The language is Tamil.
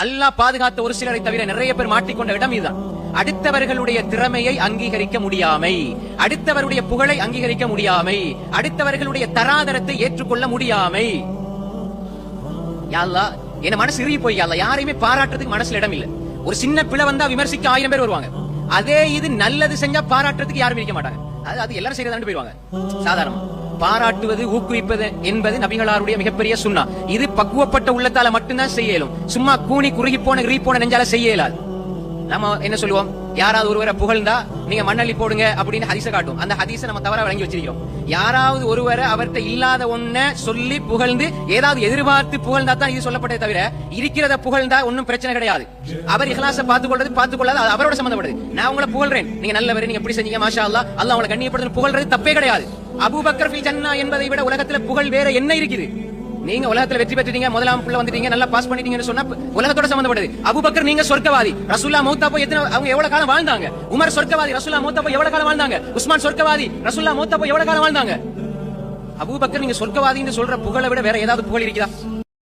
அல்லாஹ் பாதுகாத்த ஒரு சிலரை தவிர நிறைய பேர் மாட்டிக்கொண்ட இடம் இதுதான். அடுத்தவர்களுடைய திறமையை அங்கீகரிக்க முடியாமை, அடுத்தவருடைய புகழை அங்கீகரிக்க முடியாமை, அடுத்தவர்களுடைய தராதரத்தை ஏற்றுக்கொள்ள முடியாமை. யா அல்லாஹ், என் மனசு இறுகி போய் அல்லாஹ், யாரையுமே பாராட்டுறதுக்கு மனசுல இடம் இல்ல. ஒரு சின்ன பிழை வந்தா விமர்சிக்க 1000 பேர் வருவாங்க. அதே இது நல்லது செஞ்சா பாராட்டுறதுக்கு யாரும் இருக்க மாட்டாங்க. அது எல்லாரும் செய்யறதான்னு போயிருவாங்க. சாதாரணமா பாராட்டுவது ஊக்குவிப்பது என்பது நபிகளாருடைய மிகப்பெரிய சுன்னா. இது பக்குவப்பட்ட உள்ளத்தால மட்டும்தான் செய்ய இயலும். சும்மா கூனி குறுகி போன கிரி போன நெஞ்சால செய்ய இயலாது. நம்ம என்ன சொல்லுவோம், யாராவது ஒருவரை புகழ்ந்தா நீங்க மண்ணள்ளி போடுங்க அப்படின்னு ஹதீஸை காட்டும். அந்த ஹதீஸை நம்ம தவறா வழங்கி வச்சிருக்கோம். யாராவது ஒருவரை அவர்கிட்ட இல்லாத ஒன்ன சொல்லி புகழ்ந்து ஏதாவது எதிர்பார்த்து புகழ்ந்தா தான் இது சொல்லப்பட்டே தவிர, இருக்கிறத புகழ்ந்தா ஒன்னும் பிரச்சனை கிடையாது. அவர் இஹ்லாஸை பார்த்துக்கொள்ளாது அது அவரோட சம்பந்தப்படுது. நான் உங்களை புகழ்றேன், நீங்க நல்லவர், நீங்க எப்படி செஞ்சீங்க, மாஷா அல்லாஹ், அல்லாஹ் உங்களை கண்ணியப்படுத்து புகழ்றது தப்பே கிடையாது. அபூபக்கர் ஃபில் ஜன்னா என்பதை விட உலகத்துல புகழ் வேற என்ன இருக்குது? நீங்க உலகத்துல வெற்றி பெற்றீங்க, முதலாம் புள்ள வந்துட்டீங்க, நல்லா பாஸ் பண்ணிட்டீங்கன்னு சொன்னா உலகத்தோட சம்பந்தப்பட்டது. அபூபக்கர் நீங்க சொர்க்கவாதி, ரசூலுல்லாஹ் மௌத்தா போய் அவங்க எவ்வளவு காலம் வாழ்ந்தாங்க? உமர் சொர்க்கவாதி, ரசூலுல்லாஹ் மௌத்தா போய் எவ்வளவு காலம் வாழ்ந்தாங்க? உஸ்மான் சொர்க்கவாதி, ரசூலுல்லாஹ் மௌத்தா போய் எவ்வளவு காலம் வாழ்ந்தாங்க? அபூபக்கர் நீங்க சொர்க்கவாதின்னு சொல்ற புகழை விட வேற ஏதாவது புகழ் இருக்குதா?